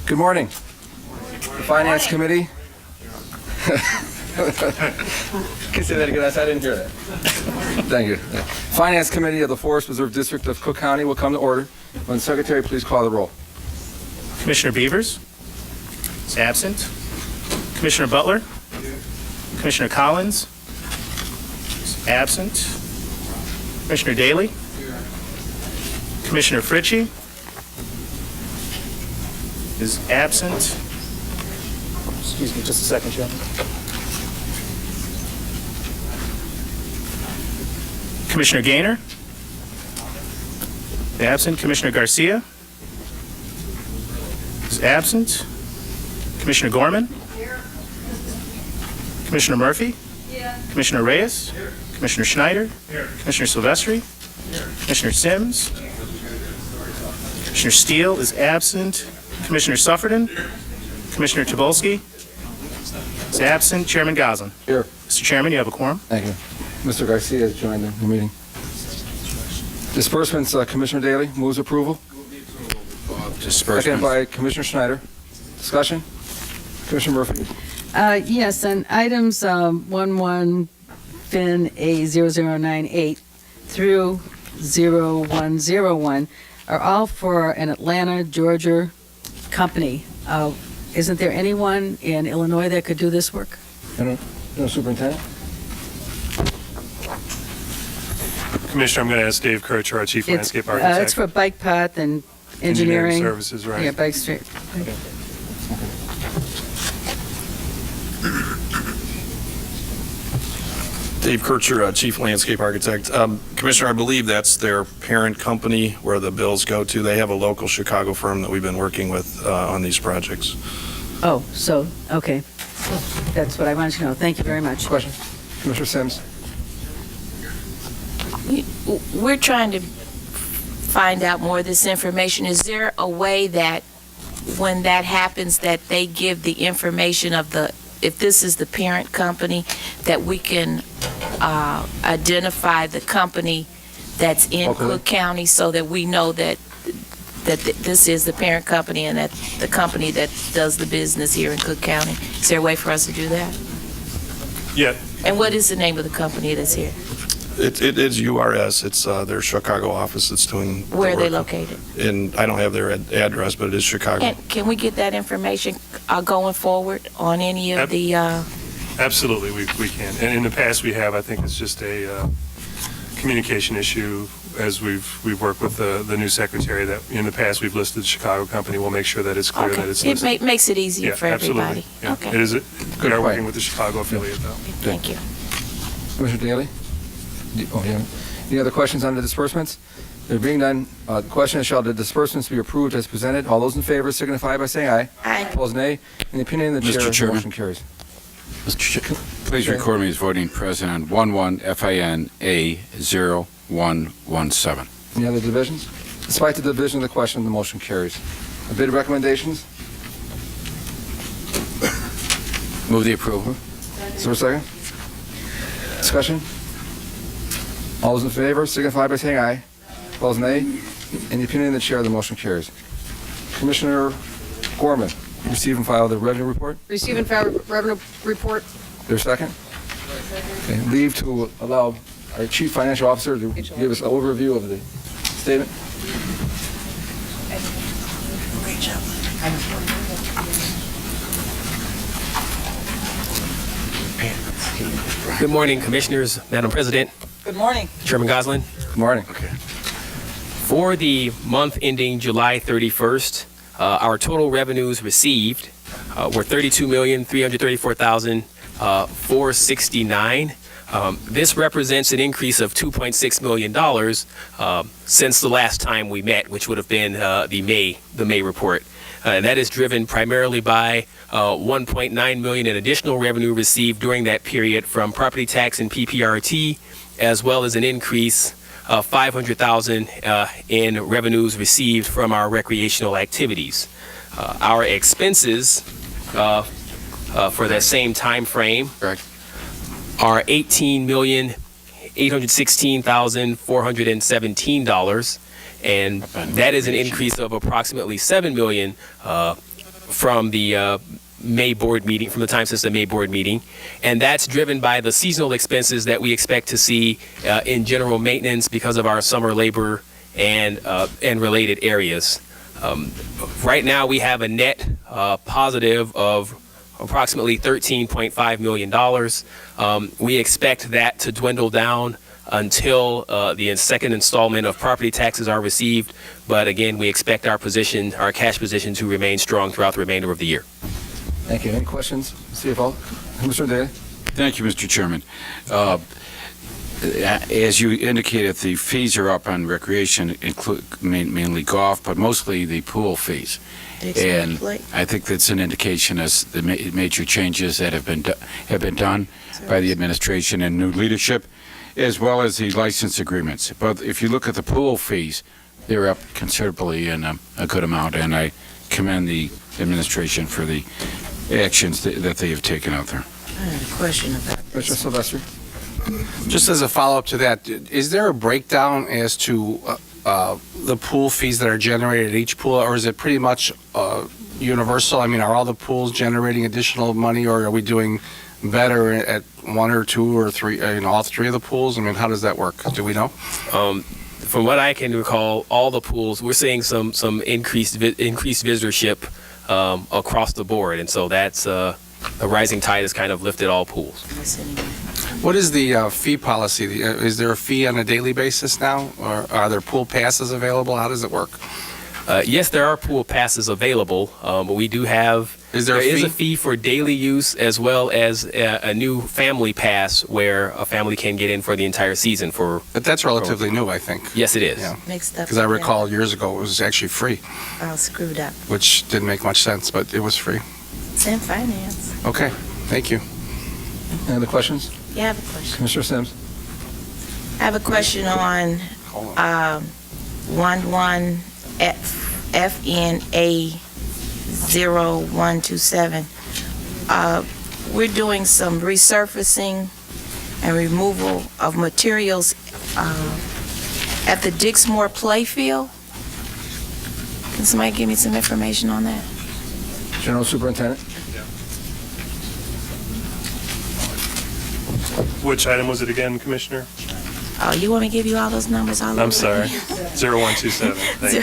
Good morning. The Finance Committee. Can you say that again? I didn't hear that. Thank you. Finance Committee of the Forest Preserve District of Cook County will come to order. Will the Secretary please call the roll? Commissioner Beavers is absent. Commissioner Butler. Commissioner Collins is absent. Commissioner Daly. Commissioner Fritchie is absent. Excuse me just a second, Chairman. Commissioner Gaynor is absent. Commissioner Garcia is absent. Commissioner Gorman. Commissioner Murphy. Commissioner Reyes. Commissioner Schneider. Commissioner Silvestri. Commissioner Sims. Commissioner Steele is absent. Commissioner Sufferton. Commissioner Tobolski is absent. Chairman Goslin. Here. Mr. Chairman, you have a quorum. Thank you. Mr. Garcia has joined the meeting. Disbursements, Commissioner Daly moves approval. Second by Commissioner Schneider. Discussion? Commissioner Murphy. Yes, on items 11 Fin A0098 through 0101 are all for an Atlanta, Georgia company. Isn't there anyone in Illinois that could do this work? No, Superintendent? Commissioner, I'm going to ask Dave Kircher, our Chief Landscape Architect. It's for bike path and engineering. Services, right? Yeah, bike street. Dave Kircher, Chief Landscape Architect. Commissioner, I believe that's their parent company where the bills go to. They have a local Chicago firm that we've been working with on these projects. Oh, so, okay. That's what I wanted to know. Thank you very much. Question? Commissioner Sims. We're trying to find out more of this information. Is there a way that when that happens that they give the information of if this is the parent company, that we can identify the company that's in Cook County so that we know that this is the parent company and that the company that does the business here in Cook County? Is there a way for us to do that? Yeah. And what is the name of the company that's here? It is URS. It's their Chicago office that's doing the Where are they work. located? And I don't have their address, but it is Chicago. And can we get that information going forward on any of the... Absolutely, we can. And in the past we have. I think it's just a communication issue as we've worked with the new secretary that in the past we've listed the Chicago company. We'll make sure that it's clear that it's listed. It makes it easier for everybody. Absolutely. Yeah. Okay. It is. We are point. working with the Chicago affiliate though. Thank you. Commissioner Daly? Oh, yeah. Any other questions on the disbursements? There being none, the question is, shall the disbursements be approved as presented? All those in favor signify by saying aye. Aye. Opposed, nay. In the opinion of the chair, Mr. the Chairman. motion carries. Please record me as voting present on 11 FIN A0117. Any other divisions? Despite the division of the question, the motion carries. The bid recommendations? Move the approval. Is there a second? Discussion? All those in favor signify by saying aye. Opposed, nay. In the opinion of the chair, the motion carries. Commissioner Gorman, receive and file the revenue report. Receive and file revenue report. Is there a second? Okay. Leave to allow our Chief Financial Officer to give us an overview of the statement. Good morning, Commissioners, Madam President, Good morning. Chairman Goslin. Good morning. For the month ending July 31st, our total revenues received were $32,334,469. This represents an increase of $2.6 million since the last time we met, which would have been the May report. That is driven primarily by $1.9 million in additional revenue received during that period from property tax and PPRT, as well as an increase of $500,000 in revenues received from our recreational activities. Our expenses for that same time frame are $18,816,417, and that is an increase of approximately $7 million from the May board meeting, from the time since the May board meeting, and that's driven by the seasonal expenses that we expect to see in general maintenance because of our summer labor and related areas. Right now, we have a net positive of approximately $13.5 million. We expect that to dwindle down until the second installment of property taxes are received. But again, we expect our cash position to remain strong throughout the remainder of the year. Thank you. Any questions, CFO? Commissioner Daly? Thank you, Mr. Chairman. As you indicated, the fees are up on recreation, mainly golf, but mostly the pool fees. And I think that's an indication as the major changes that have been done by the administration and new leadership, as well as the license agreements. But if you look at the pool fees, they're up considerably in a good amount, and I commend the administration for the actions that they have taken out there. I had a question about Commissioner this. Sylvester? Just as a follow-up to that, is there a breakdown as to the pool fees that are generated at each pool, or is it pretty much universal? I mean, are all the pools generating additional money, or are we doing better at one or two or three, all three of the pools? I mean, how does that work? Do we know? From what I can recall, all the pools, we're seeing some increased visitorship across the board, and so that's a rising tide has kind of lifted all pools. What is the fee policy? Is there a fee on a daily basis now, or are there pool passes available? How does it work? Yes, there are pool passes available, but we do have. There is a fee for daily use as well as a new family pass where a family can get in for the entire season for. But that's relatively new, I think. Yes, it is. Yeah. Mixed up. Because I recall years ago it was actually free, All screwed up. which didn't make much sense, but it was free. It's in finance. Okay, thank you. Any other questions? Yeah, I have a question. Commissioner Sims? I have a question on 11 FNA 0127. We're doing some resurfacing and removal of materials at the Dixmoor Playfield. Can somebody give me some information on that? General Superintendent? Which item was it again, Commissioner? Oh, you want me to give you all those numbers all over? I'm sorry. 0127. Thank you.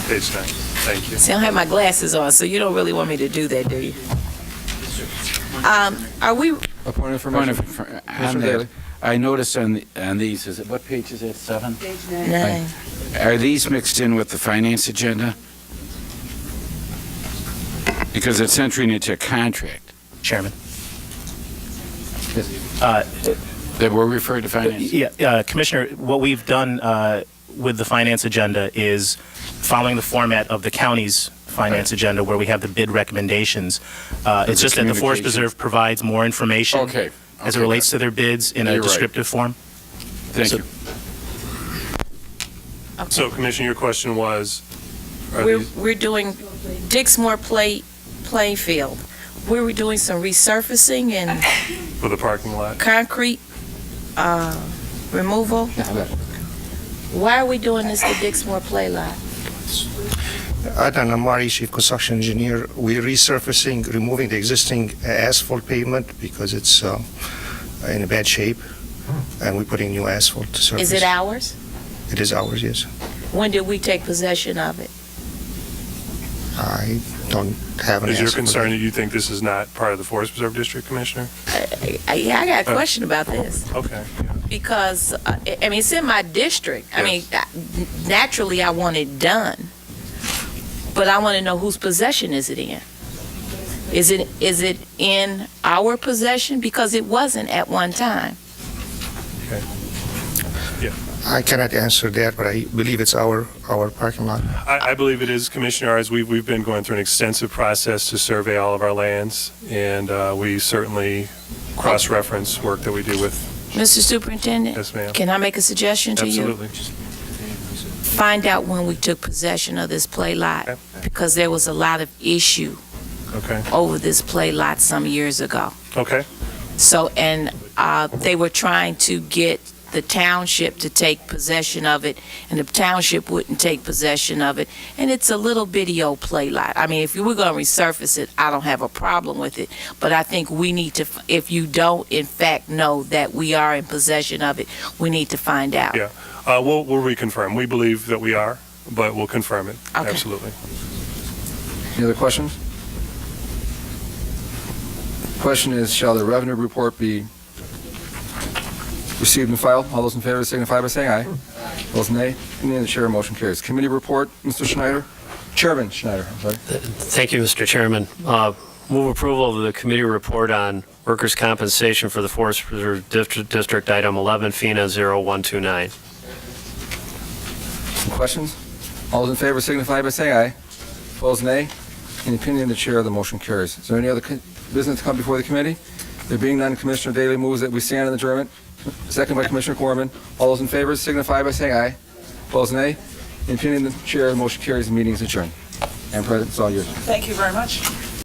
Page 9. Thank you. See, I don't have my glasses on, so you don't really want me to do that, do you? Are we, A point of Point information? of, on Commissioner that, Daly? I noticed on these, what page is it, 7? nine? Are these mixed in with the finance agenda? Because it's entering into a contract Chairman. that were referred to finance. Yeah, Commissioner, what we've done with the finance agenda is following the format of the county's finance agenda where we have the bid recommendations. It's just that the Forest communication. Preserve provides more information Okay. as it relates to their bids in a You're right. descriptive form. Thank So- you. So, Commissioner, your question was, are these, We're doing Dixmoor Playfield. We're doing some resurfacing and for the parking lot? concrete removal. Why are we doing this to Dixmoor Play Lot? Adnan Amari, Chief Construction Engineer. We're resurfacing, removing the existing asphalt pavement because it's in a bad shape, and we're putting new asphalt to surface. Is it ours? It is ours, yes. When did we take possession of it? I don't have an Is your answer for concern that. that you think this is not part of the Forest Preserve District, Commissioner? Yeah, I got a question about this. Okay. Because, I mean, it's in my district. I mean, naturally, I want it done. But I want to know whose possession is it in? Is it in our possession? Because it wasn't at one time. I cannot answer that, but I believe it's our parking lot. I believe it is, Commissioner. As we've been going through an extensive process to survey all of our lands, and we certainly cross-reference work that we do with. Mr. Superintendent? Yes, ma'am. Can I make a suggestion to you? Absolutely. Find out when we took possession of this play lot, Okay. because there was a lot of issue Okay. over this play lot some years ago. Okay. So, and they were trying to get the township to take possession of it, and the township wouldn't take possession of it. And it's a little bitty old play lot. I mean, if you were going to resurface it, I don't have a problem with it. But I think we need to, if you don't in fact know that we are in possession of it, we need to find out. Yeah. We'll reconfirm. We believe that we are, but we'll confirm it. Okay. Absolutely. Any other questions? Question is, shall the revenue report be received and filed? All those in favor signify by saying aye. Those nay. Any in the chair, motion carries. Committee report, Mr. Schneider? Chairman Schneider, I'm sorry. Thank you, Mr. Chairman. Move approval of the committee report on workers' compensation for the Forest Preserve District, item 11, FINA 0129. Some questions? All those in favor signify by saying aye. Opposed, nay. In the opinion of the chair, the motion carries. Is there any other business to come before the committee? There being none, Commissioner Daley moves that we stand in adjournment. Second by Commissioner Corman. All those in favor signify by saying aye. Opposed, nay. In the opinion of the chair, the motion carries. The meeting is adjourned. Madam President, it's all yours. Thank you very much.